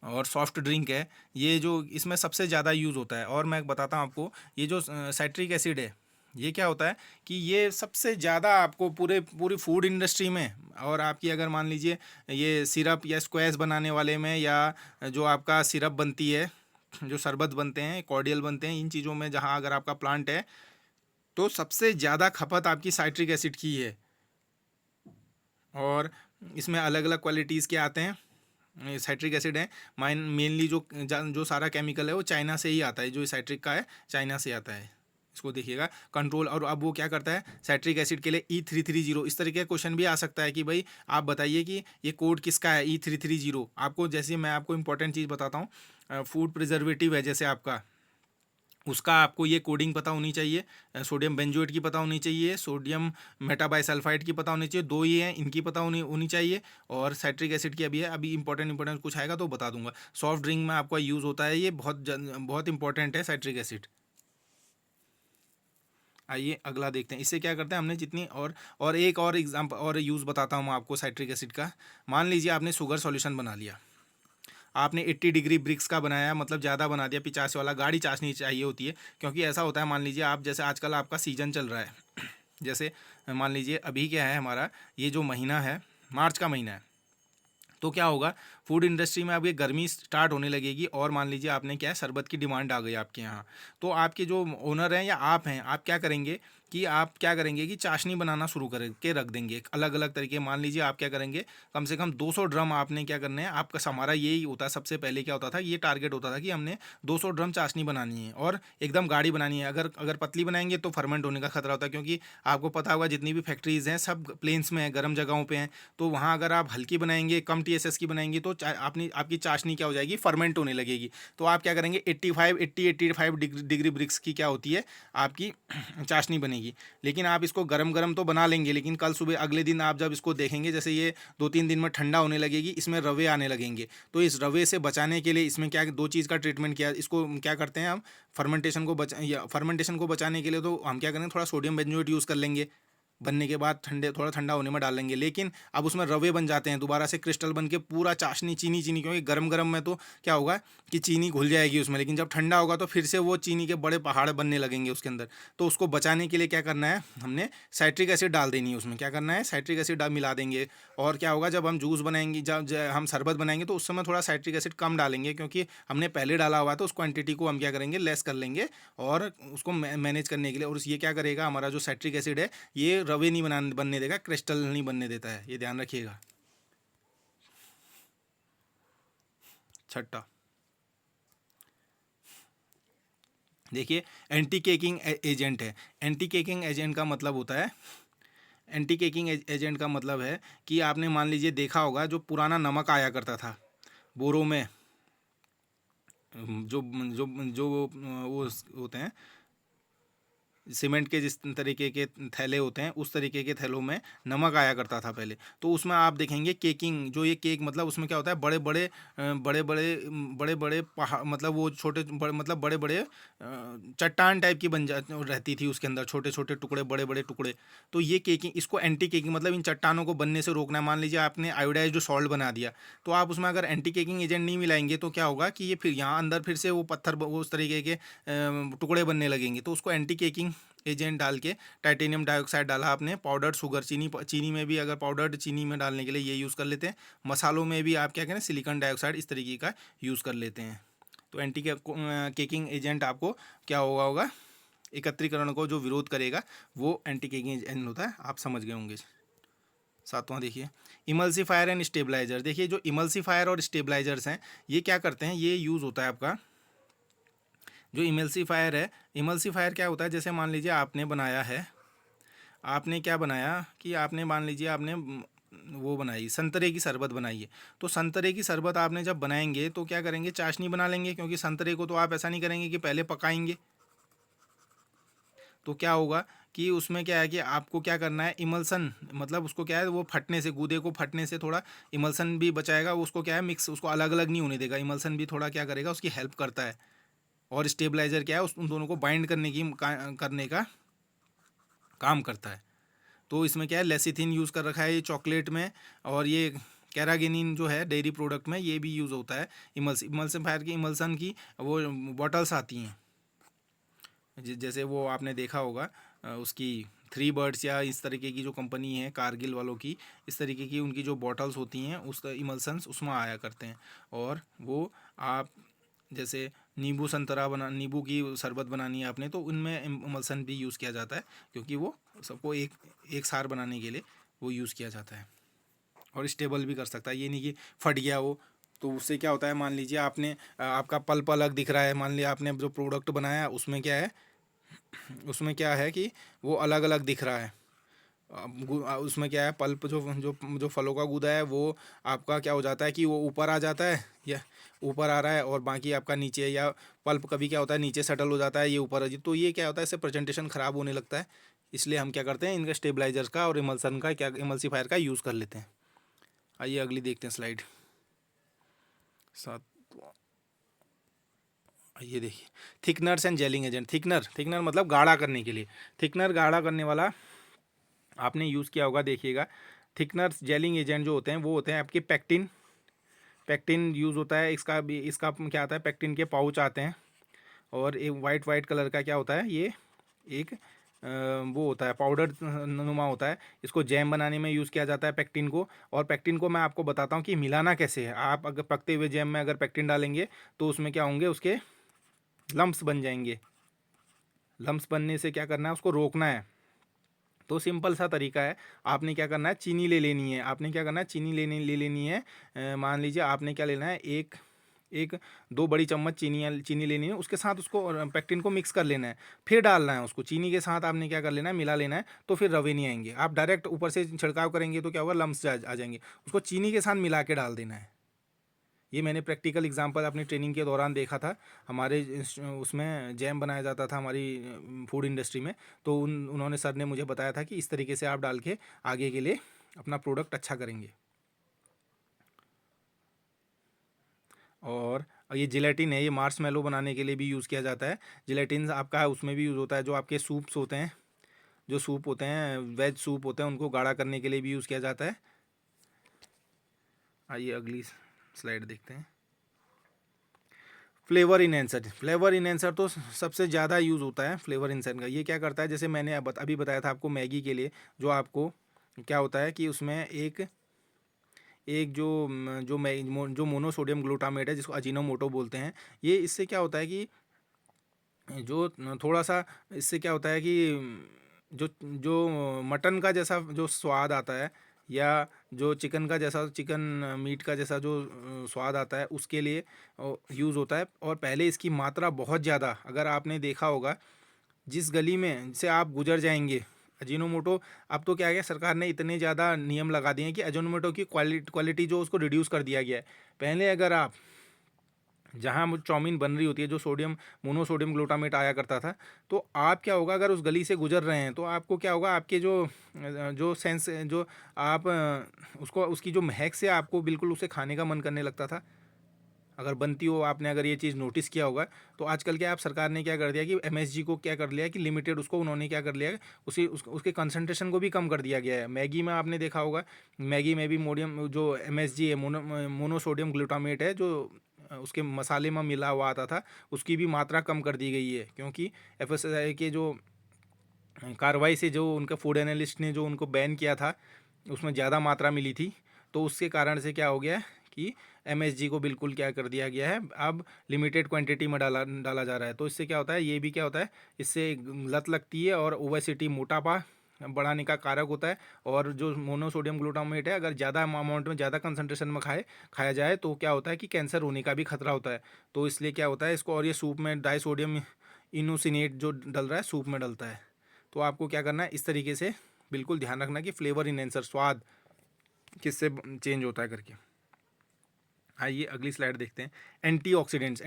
और सॉफ्ट ड्रिंक है, ये जो इसमें सबसे ज़्यादा यूज़ होता है। और मैं बताता हूँ आपको, ये जो साइट्रिक एसिड है, ये क्या होता है कि ये सबसे ज़्यादा आपको पूरी फूड इंडस्ट्री में, और आपकी अगर मान लीजिए ये सिरप या स्क्वैश बनाने वाले में, या जो आपका सिरप बनती है, जो शरबत बनते हैं, कॉर्डियल बनते हैं, इन चीज़ों में जहाँ अगर आपका प्लांट है, तो सबसे ज़्यादा खपत आपकी साइट्रिक एसिड की है। और इसमें अलग अलग क्वालिटीज़ के आते हैं। साइट्रिक एसिड है मेनली जो सारा केमिकल है वो चाइना से ही आता है, जो साइट्रिक का है चाइना से आता है। इसको देखिएगा कंट्रोल। और अब वो क्या करता है साइट्रिक एसिड के लिए E330। इस तरीके का क्वेश्चन भी आ सकता है कि भाई आप बताइए कि ये कोड किसका है E330। आपको जैसे मैं आपको इंपॉर्टेंट चीज़ बताता हूँ, फूड प्रिजर्वेटिव है जैसे आपका, उसका आपको ये कोडिंग पता होनी चाहिए। सोडियम बेंजोएट की पता होनी चाहिए, सोडियम मेटाबाइसल्फाइड की पता होनी चाहिए, दो ही हैं इनकी पता होनी होनी चाहिए। और साइट्रिक एसिड की अभी है, अभी इंपॉर्टेंट कुछ आएगा तो बता दूंगा। सॉफ्ट ड्रिंक में आपका यूज़ होता है, ये बहुत इंपॉर्टेंट है साइट्रिक एसिड। आइए अगला देखते हैं, इससे क्या करते हैं हमने जितनी और एक और एग्जाम्पल और यूज़ बताता हूँ मैं आपको साइट्रिक एसिड का। मान लीजिए आपने शुगर सॉल्यूशन बना लिया, आपने 80 डिग्री ब्रिक्स का बनाया, मतलब ज़्यादा बना दिया, 50 वाला, गाढ़ी चाशनी चाहिए होती है। क्योंकि ऐसा होता है, मान लीजिए आप जैसे आजकल आपका सीजन चल रहा है जैसे मान लीजिए अभी क्या है हमारा, ये जो महीना है मार्च का महीना है, तो क्या होगा फूड इंडस्ट्री में अब ये गर्मी स्टार्ट होने लगेगी और मान लीजिए आपने क्या है शरबत की डिमांड आ गई आपके यहाँ। तो आपके जो ओनर हैं या आप हैं, आप क्या करेंगे कि आप क्या करेंगे कि चाशनी बनाना शुरू करके रख देंगे अलग अलग तरीके। मान लीजिए आप क्या करेंगे, कम से कम 200 ड्रम आपने क्या करने हैं, आपका हमारा यही होता है सबसे पहले क्या होता था, ये टारगेट होता था कि हमने 200 ड्रम चाशनी बनानी है और एकदम गाढ़ी बनानी है। अगर अगर पतली बनाएंगे तो फर्मेंट होने का खतरा होता है, क्योंकि आपको पता होगा जितनी भी फैक्ट्रीज़ हैं सब प्लेन्स में हैं, गर्म जगहों पे हैं। तो वहाँ अगर आप हल्की बनाएंगे, कम टीएसएस की बनाएंगे तो अपनी आपकी चाशनी क्या हो जाएगी, फर्मेंट होने लगेगी। तो आप क्या करेंगे 85 डिग्री ब्रिक्स की क्या होती है आपकी चाशनी बनेगी। लेकिन आप इसको गरम गरम तो बना लेंगे, लेकिन कल सुबह अगले दिन आप जब इसको देखेंगे, जैसे ये 2-3 दिन में ठंडा होने लगेगी, इसमें रवे आने लगेंगे। तो इस रवे से बचाने के लिए इसमें क्या दो चीज़ का ट्रीटमेंट किया, इसको क्या करते हैं हम फर्मेंटेशन को बचाने के लिए तो हम क्या करेंगे, थोड़ा सोडियम बेंजोएट यूज़ कर लेंगे, बनने के बाद थोड़ा ठंडा होने में डाल लेंगे। लेकिन अब उसमें रवे बन जाते हैं, दोबारा से क्रिस्टल बन के पूरा चाशनी चीनी चीनी, क्योंकि गरम गरम में तो क्या होगा कि चीनी घुल जाएगी उसमें, लेकिन जब ठंडा होगा तो फिर से वो चीनी के बड़े पहाड़ बनने लगेंगे उसके अंदर। तो उसको बचाने के लिए क्या करना है, हमने साइट्रिक एसिड डाल देनी है उसमें। क्या करना है, साइट्रिक एसिड मिला देंगे। और क्या होगा, जब हम जूस बनाएंगे, जब हम शरबत बनाएंगे तो उस समय थोड़ा साइट्रिक एसिड कम डालेंगे, क्योंकि हमने पहले डाला हुआ है, तो उस क्वांटिटी को हम क्या करेंगे, लेस कर लेंगे। और उसको मैनेज करने के लिए, और ये क्या करेगा, हमारा जो साइट्रिक एसिड है ये रवे नहीं बनने देगा, क्रिस्टल नहीं बनने देता है, ये ध्यान रखिएगा। छठा देखिए, एंटी केकिंग एजेंट है। एंटी केकिंग एजेंट का मतलब होता है, एंटी केकिंग एजेंट का मतलब है कि आपने मान लीजिए देखा होगा जो पुराना नमक आया करता था बोरों में, जो जो जो वो होते हैं सीमेंट के, जिस तरीके के थैले होते हैं उस तरीके के थैलों में नमक आया करता था पहले। तो उसमें आप देखेंगे केकिंग, जो ये केक मतलब उसमें क्या होता है, बड़े बड़े बड़े बड़े पहाड़, मतलब वो मतलब बड़े बड़े चट्टान टाइप की बन जा रहती थी उसके अंदर, छोटे छोटे टुकड़े, बड़े बड़े टुकड़े। तो ये केकिंग, इसको एंटी केकिंग मतलब इन चट्टानों को बनने से रोकना है। मान लीजिए आपने आयोडाइज जो सॉल्ट बना दिया, तो आप उसमें अगर एंटी केकिंग एजेंट नहीं मिलाएंगे तो क्या होगा कि ये फिर यहाँ अंदर फिर से वो पत्थर वो उस तरीके के टुकड़े बनने लगेंगे। तो उसको एंटी केकिंग एजेंट डाल के, टाइटेनियम डाइऑक्साइड डाला आपने, पाउडर्ड शुगर, चीनी में भी अगर पाउडर्ड चीनी में डालने के लिए ये यूज़ कर लेते हैं। मसालों में भी आप क्या करें, सिलिकॉन डाइऑक्साइड इस तरीके का यूज़ कर लेते हैं। तो एंटी केकिंग एजेंट आपको क्या होगा, एकत्रीकरण को जो विरोध करेगा वो एंटी केकिंग एजेंट होता है, आप समझ गए होंगे। सातवां देखिए, इमल्सीफायर एंड स्टेबलाइजर। देखिए जो इमल्सीफायर और स्टेबलाइजर्स हैं, ये क्या करते हैं, ये यूज़ होता है आपका जो इमल्सीफायर है। इमल्सीफायर क्या होता है, जैसे मान लीजिए आपने बनाया है, आपने क्या बनाया कि आपने मान लीजिए आपने वो बनाई, संतरे की शरबत बनाई है। तो संतरे की शरबत आपने जब बनाएंगे तो क्या करेंगे, चाशनी बना लेंगे, क्योंकि संतरे को तो आप ऐसा नहीं करेंगे कि पहले पकाएंगे। तो क्या होगा कि उसमें क्या है कि आपको क्या करना है, इमल्सन, मतलब उसको क्या है, वो फटने से, गूदे को फटने से थोड़ा इमल्सन भी बचाएगा, उसको क्या है मिक्स, उसको अलग अलग नहीं होने देगा। इमल्सन भी थोड़ा क्या करेगा, उसकी हेल्प करता है। और स्टेबलाइजर क्या है, उन दोनों को बाइंड करने का काम करता है। तो इसमें क्या है, लेसिथिन यूज़ कर रखा है ये चॉकलेट में, और ये कैरागेनिन जो है डेयरी प्रोडक्ट में ये भी यूज़ होता है। इमल्सिफायर की, इमल्सन की वो बॉटल्स आती हैं, जैसे वो आपने देखा होगा उसकी थ्री बर्ड्स या इस तरीके की जो कंपनी है कारगिल वालों की, इस तरीके की उनकी जो बॉटल्स होती हैं उस इमल्सन्स उसमें आया करते हैं। और वो आप जैसे नींबू की शरबत बनानी है आपने, तो उनमें इमल्सन भी यूज़ किया जाता है, क्योंकि वो सबको एक एक सार बनाने के लिए वो यूज़ किया जाता है। और स्टेबल भी कर सकता है, ये नहीं कि फट गया वो। तो उससे क्या होता है, मान लीजिए आपने आपका पल्प अलग दिख रहा है, मान लिया आपने जो प्रोडक्ट बनाया उसमें क्या है उसमें क्या है कि वो अलग अलग दिख रहा है। उसमें क्या है, पल्प जो जो जो फलों का गूदा है वो आपका क्या हो जाता है कि वो ऊपर आ जाता है, या ऊपर आ रहा है और बाकी आपका नीचे, या पल्प कभी क्या होता है नीचे सेटल हो जाता है, ये ऊपर तो ये क्या होता है, इससे प्रेजेंटेशन खराब होने लगता है। इसलिए हम क्या करते हैं, इनका स्टेबलाइजर्स का और इमल्सन का क्या इमल्सीफायर का यूज़ कर लेते हैं। आइए अगली देखते हैं स्लाइड। सात, ये देखिए, thickeners and gelling agent. Thickener मतलब गाढ़ा करने के लिए। थिकनर गाढ़ा करने वाला आपने यूज़ किया होगा, देखिएगा। थिकनर्स जेलिंग एजेंट जो होते हैं वो होते हैं आपके पेक्टिन। पेक्टिन यूज़ होता है, इसका भी, इसका क्या आता है, पेक्टिन के पाउच आते हैं। और एक वाइट वाइट कलर का क्या होता है, ये एक वो होता है, पाउडर नुमा होता है। इसको जैम बनाने में यूज़ किया जाता है पेक्टिन को। और पेक्टिन को मैं आपको बताता हूँ कि मिलाना कैसे है। आप अगर पकते हुए जैम में अगर पेक्टिन डालेंगे तो उसमें क्या होंगे, उसके लम्प्स बन जाएंगे। लम्प्स बनने से क्या करना है, उसको रोकना है। तो सिंपल सा तरीका है, आपने क्या करना है, चीनी ले लेनी है। आपने क्या करना है, चीनी ले लेनी है। मान लीजिए आपने क्या लेना है, एक एक 2 बड़ी चम्मच चीनी लेनी है। उसके साथ उसको पेक्टिन को मिक्स कर लेना है, फिर डालना है उसको चीनी के साथ। आपने क्या कर लेना है, मिला लेना है, तो फिर रवे नहीं आएंगे। आप डायरेक्ट ऊपर से छिड़काव करेंगे तो क्या होगा, लम्स आ जाएंगे। उसको चीनी के साथ मिला के डाल देना है। ये मैंने प्रैक्टिकल एग्जांपल अपनी ट्रेनिंग के दौरान देखा था। हमारे उसमें जैम बनाया जाता था हमारी फूड इंडस्ट्री में। तो उन्होंने, सर ने मुझे बताया था कि इस तरीके से आप डाल के आगे के लिए अपना प्रोडक्ट अच्छा करेंगे। और ये जिलेटिन है, ये मार्शमैलो बनाने के लिए भी यूज़ किया जाता है। जिलेटिन आपका है, उसमें भी यूज़ होता है। जो आपके सूप्स होते हैं, जो सूप होते हैं, वेज सूप होते हैं, उनको गाढ़ा करने के लिए भी यूज़ किया जाता है। आइए अगली स्लाइड देखते हैं। फ्लेवर इन्हेंसर तो सबसे ज़्यादा यूज़ होता है फ्लेवर इन्हेंसर का। ये क्या करता है, जैसे मैंने अभी बताया था आपको मैगी के लिए, जो आपको क्या होता है कि उसमें एक एक जो जो मोनोसोडियम ग्लूटामेट है, जिसको अजीनोमोटो बोलते हैं। ये इससे क्या होता है कि जो थोड़ा सा, इससे क्या होता है कि जो जो मटन का जैसा जो स्वाद आता है, या जो चिकन का जैसा, चिकन मीट का जैसा जो स्वाद आता है, उसके लिए यूज़ होता है। और पहले इसकी मात्रा बहुत ज़्यादा, अगर आपने देखा होगा, जिस गली में से आप गुजर जाएंगे, अजीनोमोटो, अब तो क्या है, सरकार ने इतने ज़्यादा नियम लगा दिए हैं कि अजीनोमोटो की क्वालिटी जो उसको रिड्यूस कर दिया गया है। पहले अगर आप, जहाँ वो चाउमीन बन रही होती है, जो सोडियम मोनोसोडियम ग्लूटामेट आया करता था, तो आप क्या होगा, अगर उस गली से गुजर रहे हैं तो आपको क्या होगा, आपके जो जो सेंस जो आप उसको, उसकी जो महक से आपको बिल्कुल उसे खाने का मन करने लगता था। अगर बनती हो, आपने अगर ये चीज़ नोटिस किया होगा। तो आजकल क्या, आप सरकार ने क्या कर दिया कि एमएसजी को क्या कर लिया कि लिमिटेड, उसको उन्होंने क्या कर लिया, उसके कंसंट्रेशन को भी कम कर दिया गया है। मैगी में आपने देखा होगा, मैगी में भी मोडियम जो एमएसजी है, मोनोसोडियम ग्लूटामेट है, जो उसके मसाले में मिला हुआ आता था, उसकी भी मात्रा कम कर दी गई है। क्योंकि एफएसएसआई के जो कार्रवाई से, जो उनका फूड एनालिस्ट ने जो उनको बैन किया था, उसमें ज़्यादा मात्रा मिली थी। तो उसके कारण से क्या हो गया कि एमएसजी को बिल्कुल क्या कर दिया गया है, अब लिमिटेड क्वांटिटी में डाला डाला जा रहा है। तो इससे क्या होता है, ये भी क्या होता है, इससे लत लगती है और ओबेसिटी, मोटापा बढ़ाने का कारक होता है। और जो मोनोसोडियम ग्लूटामेट है, अगर ज़्यादा अमाउंट में, ज़्यादा कंसंट्रेशन में खाया जाए तो क्या होता है कि कैंसर होने का भी खतरा होता है। तो इसलिए क्या होता है इसको, और ये सूप में डाइसोडियम इनोसिनेट जो डल रहा है, सूप में डलता है। तो आपको क्या करना है, इस तरीके से बिल्कुल ध्यान रखना कि फ्लेवर इन्हेंसर, स्वाद किससे चेंज होता है करके। आइए अगली स्लाइड देखते हैं। एंटीऑक्सीडेंट्स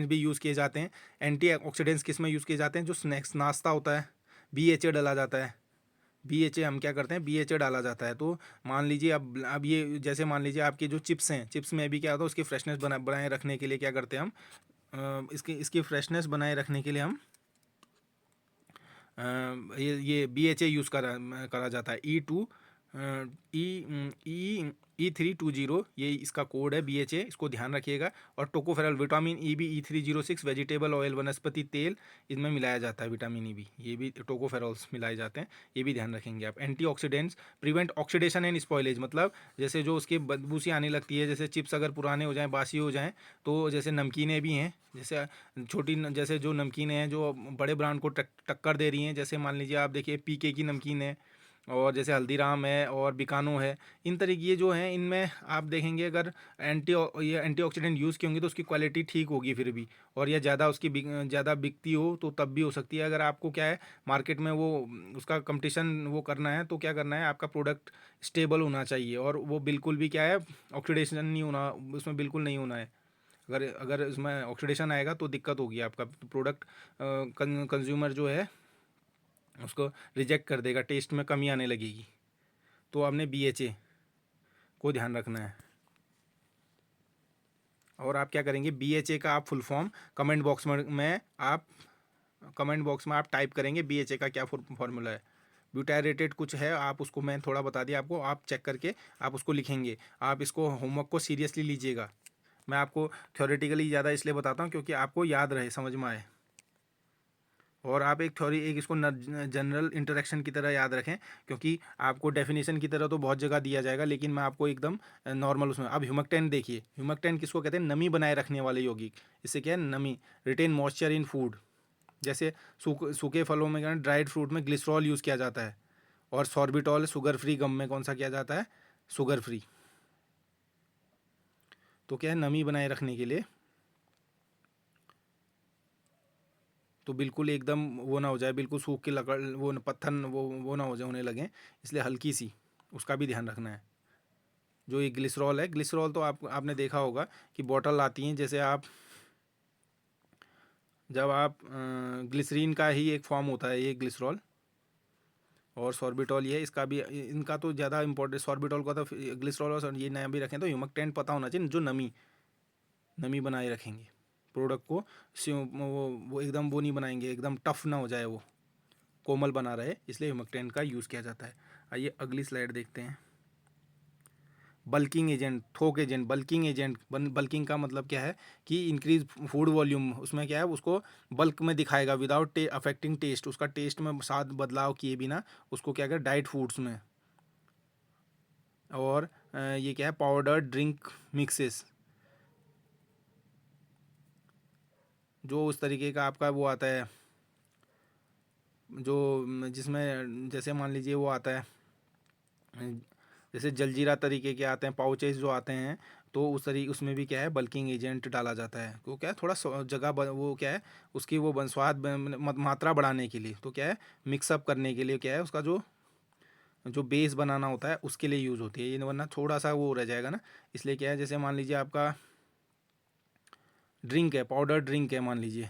भी यूज़ किए जाते हैं। एंटीऑक्सीडेंट्स किस में यूज़ किए जाते हैं, जो स्नैक्स नाश्ता होता है, बीएचए डाला जाता है। बीएचए हम क्या करते हैं, बीएचए डाला जाता है। तो मान लीजिए, अब ये जैसे मान लीजिए आपके जो चिप्स हैं, चिप्स में भी क्या होता है, उसकी फ्रेशनेस बनाए रखने के लिए क्या करते हैं हम, इसकी फ्रेशनेस बनाए रखने के लिए हम ये बीएचए यूज़ करा करा जाता है। E320, ये इसका कोड है बीएचए, इसको ध्यान रखिएगा। और tocopherol, vitamin E B E306, vegetable oil, वनस्पति तेल, इसमें मिलाया जाता है विटामिन ई बी, ये भी टोकोफेरल्स मिलाए जाते हैं, ये भी ध्यान रखेंगे आप। Antioxidants prevent oxidation and spoilage, मतलब जैसे जो उसकी बदबू सी आने लगती है, जैसे चिप्स अगर पुराने हो जाएं, बासी हो जाएं, तो जैसे नमकीनें भी हैं, जैसे जैसे जो नमकीनें हैं जो बड़े ब्रांड को टक्कर दे रही हैं, जैसे मान लीजिए आप देखिए पीके की नमकीन है, और जैसे हल्दीराम है और बीकानो है, इन तरीके ये जो हैं इनमें आप देखेंगे अगर ये एंटीऑक्सीडेंट यूज़ की होंगी तो उसकी क्वालिटी ठीक होगी फिर भी। और या ज़्यादा उसकी ज़्यादा बिकती हो तो तब भी हो सकती है। अगर आपको क्या है मार्केट में वो उसका कंपटीशन वो करना है तो क्या करना है, आपका प्रोडक्ट स्टेबल होना चाहिए और वो बिल्कुल भी क्या है ऑक्सीडेशन नहीं होना, उसमें बिल्कुल नहीं होना है। अगर अगर इसमें ऑक्सीडेशन आएगा तो दिक्कत होगी, आपका प्रोडक्ट कंज्यूमर जो है उसको रिजेक्ट कर देगा, टेस्ट में कमी आने लगेगी। तो आपने BHA को ध्यान रखना है। और आप क्या करेंगे, BHA का आप फुल फॉर्म कमेंट बॉक्स में आप टाइप करेंगे BHA का क्या फॉर्मूला है। ब्यूटायरेटेड कुछ है, आप उसको मैं थोड़ा बता दिया आपको, आप चेक करके आप उसको लिखेंगे। आप इसको होमवर्क को सीरियसली लीजिएगा। मैं आपको थ्योरेटिकली ज़्यादा इसलिए बताता हूँ क्योंकि आपको याद रहे, समझ में आए। और आप एक इसको जनरल इंटरेक्शन की तरह याद रखें, क्योंकि आपको डेफिनेशन की तरह तो बहुत जगह दिया जाएगा, लेकिन मैं आपको एकदम नॉर्मल उसमें। अब ह्यूमक्टेन देखिए, ह्यूमक्टेन किसको कहते हैं, नमी बनाए रखने वाले यौगिक। इससे क्या है, नमी, रिटेन मॉइस्चर इन फूड। जैसे सूखे फलों में क्या, ड्राइड फ्रूट में ग्लिसरॉल यूज़ किया जाता है। और सॉर्बिटॉल शुगर फ्री गम में कौन सा किया जाता है, शुगर फ्री। तो क्या है, नमी बनाए रखने के लिए, तो बिल्कुल एकदम वो ना हो जाए, बिल्कुल सूख के लकड़ वो पत्थर वो ना हो जाए, होने लगे, इसलिए हल्की सी उसका भी ध्यान रखना है। जो ये ग्लिसरॉल है, ग्लिसरॉल तो आपने देखा होगा कि बॉटल आती हैं, जैसे आप जब आप ग्लिसरीन का ही एक फॉर्म होता है ये ग्लिसरॉल। और सॉर्बिटॉल ये इसका भी, इनका तो ज़्यादा इंपॉर्टेंट, सॉर्बिटॉल का तो ग्लिसरॉल और ये नया भी रखें तो ह्यूमक्टेंट पता होना चाहिए, जो नमी नमी बनाए रखेंगे प्रोडक्ट को। वो एकदम वो नहीं बनाएंगे, एकदम टफ ना हो जाए, वो कोमल बना रहे, इसलिए ह्यूमक्टेंट का यूज़ किया जाता है। आइए अगली स्लाइड देखते हैं। बल्किंग एजेंट, थोक एजेंट, बल्किंग एजेंट। बल्किंग का मतलब क्या है कि इंक्रीज फूड वॉल्यूम, उसमें क्या है उसको बल्क में दिखाएगा विदाउट अफेक्टिंग टेस्ट, उसका टेस्ट में साथ बदलाव किए बिना उसको क्या करें डाइट फूड्स में। और ये क्या है, पाउडर ड्रिंक मिक्सेस, जो उस तरीके का आपका वो आता है, जो जिसमें जैसे मान लीजिए वो आता है, जैसे जलजीरा तरीके के आते हैं पाउचेस जो आते हैं, तो उस तरीके उसमें भी क्या है बल्किंग एजेंट डाला जाता है। तो क्या है थोड़ा जगह वो क्या है उसकी वो स्वाद मात्रा बढ़ाने के लिए, तो क्या है मिक्सअप करने के लिए, क्या है उसका जो जो बेस बनाना होता है उसके लिए यूज़ होती है ये, वरना थोड़ा सा वो रह जाएगा ना। इसलिए क्या है, जैसे मान लीजिए आपका ड्रिंक है, पाउडर ड्रिंक है मान लीजिए,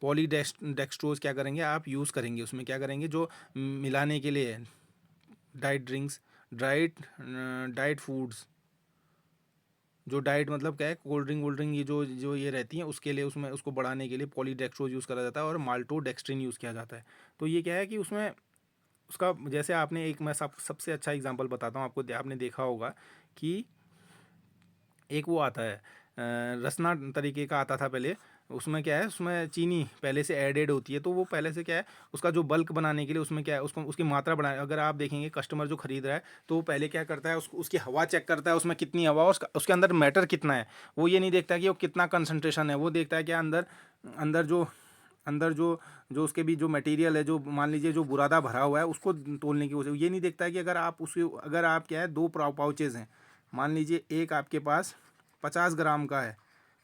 डेक्सट्रोज क्या करेंगे आप यूज़ करेंगे, उसमें क्या करेंगे जो मिलाने के लिए diet drinks, diet diet foods, जो डाइट मतलब क्या है कोल्ड ड्रिंक वोल्ड ड्रिंक, ये जो जो ये रहती हैं उसके लिए, उसमें उसको बढ़ाने के लिए पॉलीडेक्स्ट्रोज यूज़ करा जाता है और माल्टोडेक्स्ट्रिन यूज़ किया जाता है। तो ये क्या है कि उसमें उसका जैसे आपने एक, मैं सबसे अच्छा एग्जांपल बताता हूँ आपको, आपने देखा होगा कि एक वो आता है रसना तरीके का आता था पहले। उसमें क्या है, उसमें चीनी पहले से एडेड होती है, तो वो पहले से क्या है उसका जो बल्क बनाने के लिए उसमें क्या है उसको उसकी मात्रा बढ़ाए। अगर आप देखेंगे कस्टमर जो खरीद रहा है तो वो पहले क्या करता है, उसकी हवा चेक करता है, उसमें कितनी हवा, उसके अंदर मैटर कितना है। वो ये नहीं देखता कि वो कितना कंसनट्रेशन है, वो देखता है कि अंदर अंदर जो अंदर जो जो उसके भी जो मटेरियल है, जो मान लीजिए जो बुरादा भरा हुआ है उसको तोलने की कोशिश। ये नहीं देखता है कि अगर आप क्या है दो पाउचेज हैं, मान लीजिए एक आपके पास 50 ग्राम का है,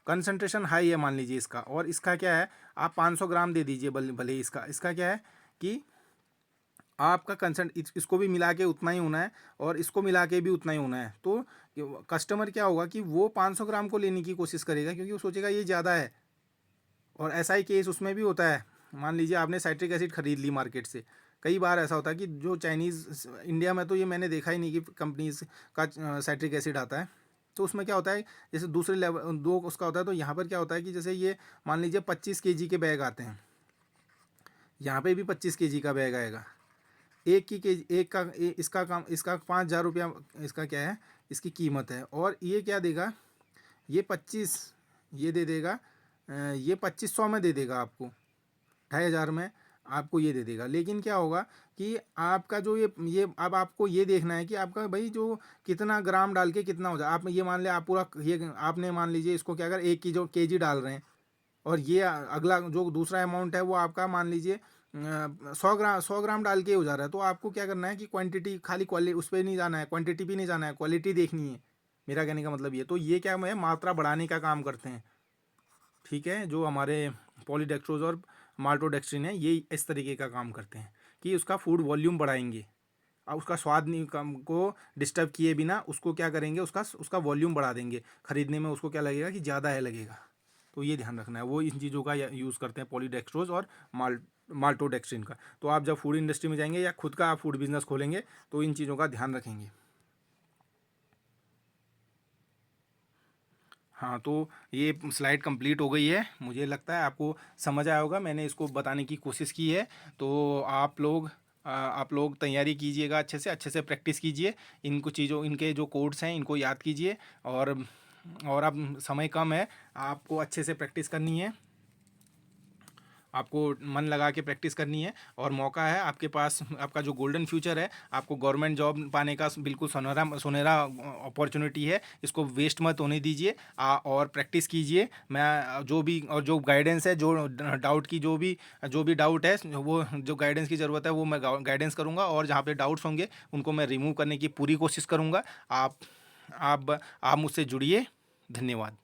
कंसंट्रेशन हाई है मान लीजिए इसका, और इसका क्या है आप 500 ग्राम दे दीजिए, भले ही इसका इसका क्या है कि आपका कंसंट इसको भी मिला के उतना ही होना है और इसको मिला के भी उतना ही होना है। तो कस्टमर क्या होगा कि वो 500 ग्राम को लेने की कोशिश करेगा, क्योंकि वो सोचेगा ये ज़्यादा है। और ऐसा ही केस उसमें भी होता है, मान लीजिए आपने साइट्रिक एसिड खरीद ली मार्केट से। कई बार ऐसा होता है कि जो चाइनीज़, इंडिया में तो ये मैंने देखा ही नहीं कि कंपनीज का साइट्रिक एसिड आता है। तो उसमें क्या होता है, जैसे दूसरे लेवल दो उसका होता है, तो यहाँ पर क्या होता है कि जैसे ये मान लीजिए 25 kg के बैग आते हैं, यहाँ पे भी 25 kg का बैग आएगा। एक की के एक का इसका काम, इसका 5,000 रुपया इसका क्या है इसकी कीमत है। और ये क्या देगा, ये 25 ये दे देगा, ये 2500 में दे देगा आपको, 2,500 में आपको ये दे देगा। लेकिन क्या होगा कि आपका जो ये अब आपको ये देखना है कि आपका भाई जो कितना ग्राम डाल के कितना हो जाए। आप ये मान लिया आप पूरा ये आपने मान लीजिए इसको क्या कर एक की जो केजी डाल रहे हैं, और ये अगला जो दूसरा अमाउंट है वो आपका मान लीजिए 100 ग्राम डाल के हो जा रहा है, तो आपको क्या करना है कि क्वांटिटी खाली क्वालिटी उस पे नहीं जाना है, क्वांटिटी पे नहीं जाना है, क्वालिटी देखनी है। मेरा कहने का मतलब ये, तो ये क्या है, मात्रा बढ़ाने का काम करते हैं। ठीक है, जो हमारे पॉलीडेक्स्ट्रोज और माल्टोडेक्स्ट्रिन है, ये इस तरीके का काम करते हैं कि उसका फूड वॉल्यूम बढ़ाएंगे और उसका स्वाद नहीं कम को डिस्टर्ब किए बिना उसको क्या करेंगे, उसका उसका वॉल्यूम बढ़ा देंगे। खरीदने में उसको क्या लगेगा कि ज़्यादा है लगेगा। तो ये ध्यान रखना है, वो इन चीज़ों का यूज़ करते हैं, पॉलीडेक्स्ट्रोज और माल्टोडेक्स्ट्रिन का। तो आप जब फूड इंडस्ट्री में जाएंगे या खुद का आप फूड बिजनेस खोलेंगे तो इन चीज़ों का ध्यान रखेंगे। हाँ, तो ये स्लाइड कंप्लीट हो गई है, मुझे लगता है आपको समझ आया होगा, मैंने इसको बताने की कोशिश की है। तो आप लोग तैयारी कीजिएगा, अच्छे से प्रैक्टिस कीजिए। इनको चीज़ों इनके जो कोड्स हैं इनको याद कीजिए। और अब समय कम है, आपको अच्छे से प्रैक्टिस करनी है, आपको मन लगा के प्रैक्टिस करनी है। और मौका है आपके पास, आपका जो गोल्डन फ्यूचर है, आपको गवर्नमेंट जॉब पाने का बिल्कुल सुनहरा सुनहरा अपॉर्चुनिटी है, इसको वेस्ट मत होने दीजिए। और प्रैक्टिस कीजिए। मैं जो गाइडेंस है, जो डाउट की जो भी डाउट है, वो जो गाइडेंस की ज़रूरत है वो मैं गाइडेंस करूँगा, और जहाँ पे डाउट्स होंगे उनको मैं रिमूव करने की पूरी कोशिश करूँगा। आप आप मुझसे जुड़िए। धन्यवाद।